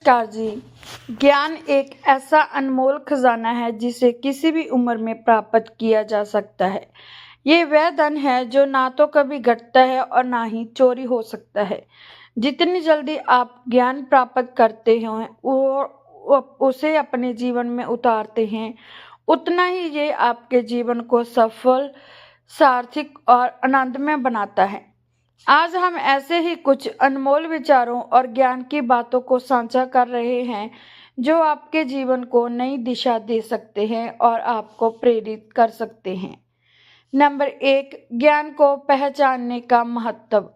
नमस्कार जी। ज्ञान एक ऐसा अनमोल खजाना है जिसे किसी भी उम्र में प्राप्त किया जा सकता है। ये वह धन है जो ना तो कभी घटता है और ना ही चोरी हो सकता है। जितनी जल्दी आप ज्ञान प्राप्त करते हैं उसे अपने जीवन में उतारते हैं, उतना ही ये आपके जीवन को सफल, सार्थक और आनंदमय बनाता है। आज हम ऐसे ही कुछ अनमोल विचारों और ज्ञान की बातों को साझा कर रहे हैं जो आपके जीवन को नई दिशा दे सकते हैं और आपको प्रेरित कर सकते हैं। नंबर 1, ज्ञान को पहचानने का महत्व।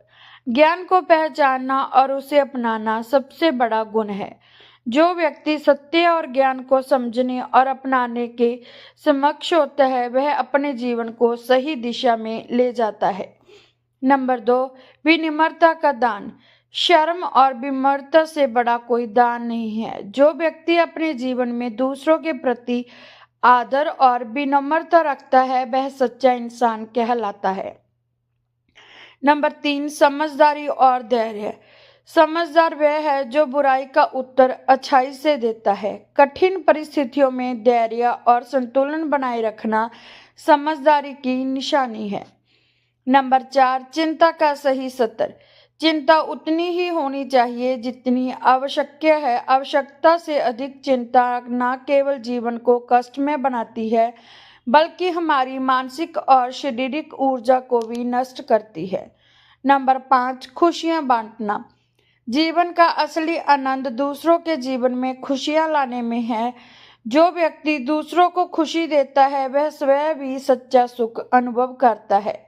ज्ञान को पहचानना और उसे अपनाना सबसे बड़ा गुण है। जो व्यक्ति सत्य और ज्ञान को समझने और अपनाने के समक्ष होता है वह अपने जीवन को सही दिशा में ले जाता है। नंबर 2, विनम्रता का दान। शर्म और विनम्रता से बड़ा कोई दान नहीं है। जो व्यक्ति अपने जीवन में दूसरों के प्रति आदर और विनम्रता रखता है वह सच्चा इंसान कहलाता है। नंबर 3, समझदारी और धैर्य। समझदार वह है जो बुराई का उत्तर अच्छाई से देता है। कठिन परिस्थितियों में धैर्य और संतुलन बनाए रखना समझदारी की निशानी है। नंबर 4, चिंता का सही स्तर। चिंता उतनी ही होनी चाहिए जितनी आवश्यक है। आवश्यकता से अधिक चिंता न केवल जीवन को कष्टमय बनाती है बल्कि हमारी मानसिक और शारीरिक ऊर्जा को भी नष्ट करती है। नंबर 5, खुशियां बांटना। जीवन का असली आनंद दूसरों के जीवन में खुशियां लाने में है। जो व्यक्ति दूसरों को खुशी देता है वह स्वयं भी सच्चा सुख अनुभव करता है।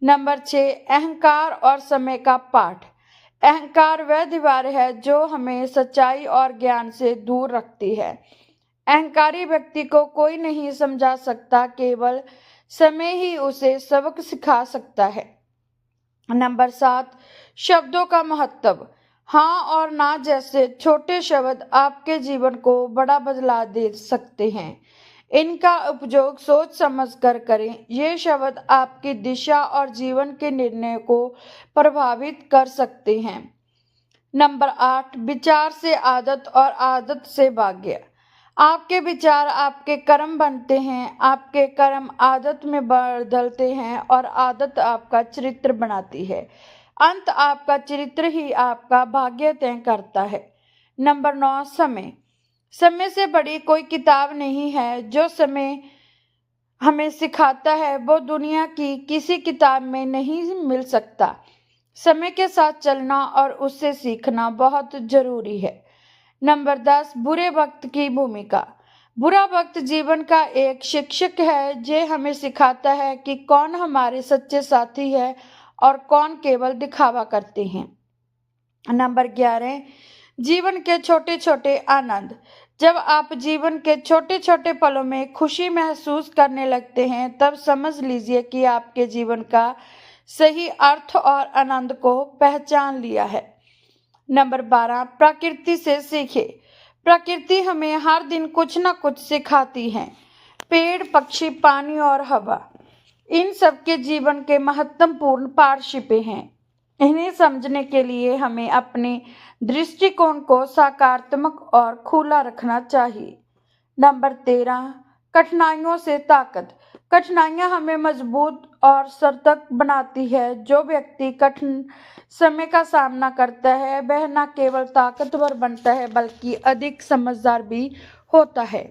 नंबर 6, अहंकार और समय का पाठ। अहंकार वह दीवार है जो हमें सच्चाई और ज्ञान से दूर रखती है। अहंकारी व्यक्ति को कोई नहीं समझा सकता, केवल समय ही उसे सबक सिखा सकता है। नंबर 7, शब्दों का महत्व। हाँ और ना जैसे छोटे शब्द आपके जीवन को बड़ा बदला दे सकते हैं। इनका उपयोग सोच समझ कर करें। ये शब्द आपकी दिशा और जीवन के निर्णय को प्रभावित कर सकते हैं। नंबर 8, विचार से आदत और आदत से भाग्य। आपके विचार आपके कर्म बनते हैं, आपके कर्म आदत में बदलते हैं और आदत आपका चरित्र बनाती है। अंत आपका चरित्र ही आपका भाग्य तय करता है। नंबर 9, समय। समय से बड़ी कोई किताब नहीं है। जो समय हमें सिखाता है वो दुनिया की किसी किताब में नहीं मिल सकता। समय के साथ चलना और उससे सीखना बहुत जरूरी है। नंबर 10, बुरे वक्त की भूमिका। बुरा वक्त जीवन का एक शिक्षक है जो हमें सिखाता है कि कौन हमारे सच्चे साथी है और कौन केवल दिखावा करते हैं। नंबर 11, जीवन के छोटे छोटे आनंद। जब आप जीवन के छोटे छोटे पलों में खुशी महसूस करने लगते हैं तब समझ लीजिए कि आपके जीवन का सही अर्थ और आनंद को पहचान लिया है। नंबर 12, प्रकृति से सीखे। प्रकृति हमें हर दिन कुछ न कुछ सिखाती है। पेड़, पक्षी, पानी और हवा, इन सबके जीवन के महत्वपूर्ण पाठशिपे हैं। इन्हें समझने के लिए हमें अपने दृष्टिकोण को सकारात्मक और खुला रखना चाहिए। नंबर 13, कठिनाइयों से ताकत। कठिनाइयां हमें मजबूत और सतर्क बनाती है। जो व्यक्ति कठिन समय का सामना करता है वह न केवल ताकतवर बनता है बल्कि अधिक समझदार भी होता है।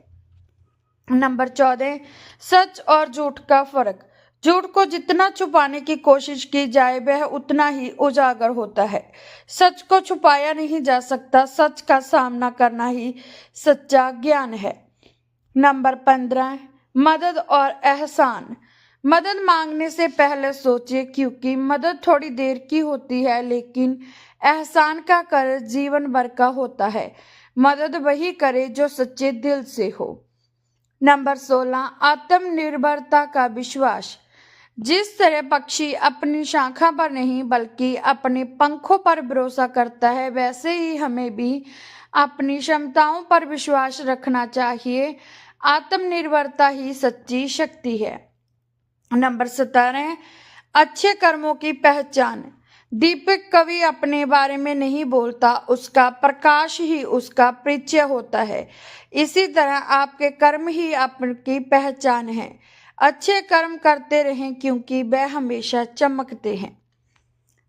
नंबर 14, सच और झूठ का फर्क। झूठ को जितना छुपाने की कोशिश की जाए वह उतना ही उजागर होता है। सच को छुपाया नहीं जा सकता। सच का सामना करना ही सच्चा ज्ञान है। नंबर 15, मदद और एहसान। मदद मांगने से पहले सोचिए, क्योंकि मदद थोड़ी देर की होती है लेकिन एहसान का कर्ज जीवन भर का होता है। मदद वही करे जो सच्चे दिल से हो। नंबर 16, आत्मनिर्भरता का विश्वास। जिस तरह पक्षी अपनी शाखा पर नहीं बल्कि अपने पंखों पर भरोसा करता है वैसे ही हमें भी अपनी क्षमताओं पर विश्वास रखना चाहिए। आत्मनिर्भरता ही सच्ची शक्ति है। नंबर 17, अच्छे कर्मों की पहचान। दीपक कभी अपने बारे में नहीं बोलता, उसका प्रकाश ही उसका परिचय होता है। इसी तरह आपके कर्म ही आपकी पहचान है। अच्छे कर्म करते रहें क्योंकि वह हमेशा चमकते हैं।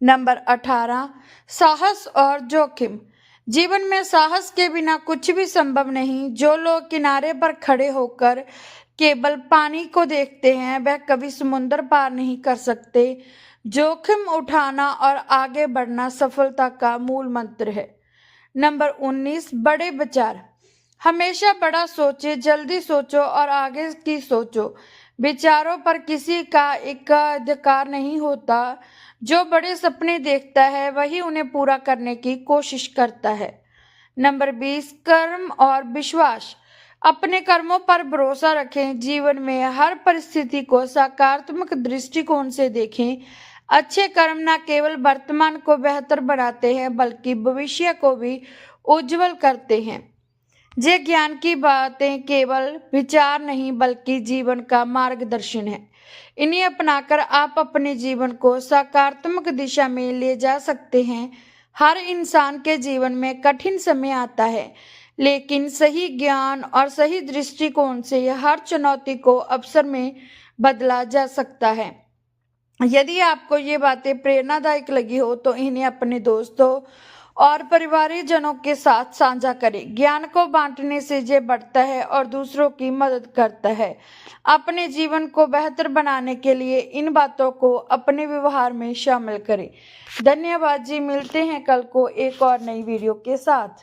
नंबर 18, साहस और जोखिम। जीवन में साहस के बिना कुछ भी संभव नहीं। जो लोग किनारे पर खड़े होकर केवल पानी को देखते हैं वह कभी समुद्र पार नहीं कर सकते। जोखिम उठाना और आगे बढ़ना सफलता का मूल मंत्र है। नंबर 19, बड़े विचार। हमेशा बड़ा सोचे, जल्दी सोचो और आगे की सोचो। विचारों पर किसी का एकाधिकार नहीं होता। जो बड़े सपने देखता है वही उन्हें पूरा करने की कोशिश करता है। नंबर 20, कर्म और विश्वास। अपने कर्मों पर भरोसा रखें। जीवन में हर परिस्थिति को सकारात्मक दृष्टिकोण से देखें। अच्छे कर्म न केवल वर्तमान को बेहतर बनाते हैं बल्कि भविष्य को भी उज्जवल करते हैं। ये ज्ञान की बातें केवल विचार नहीं बल्कि जीवन का मार्गदर्शन है। इन्हें अपनाकर आप अपने जीवन को सकारात्मक दिशा में ले जा सकते हैं। हर इंसान के जीवन में कठिन समय आता है, लेकिन सही ज्ञान और सही दृष्टिकोण से हर चुनौती को अवसर में बदला जा सकता है। यदि आपको ये बातें प्रेरणादायक लगी हो तो इन्हें अपने दोस्तों और परिवारजनों के साथ साझा करें। ज्ञान को बांटने से ये बढ़ता है और दूसरों की मदद करता है। अपने जीवन को बेहतर बनाने के लिए इन बातों को अपने व्यवहार में शामिल करें। धन्यवाद जी। मिलते हैं कल को एक और नई वीडियो के साथ।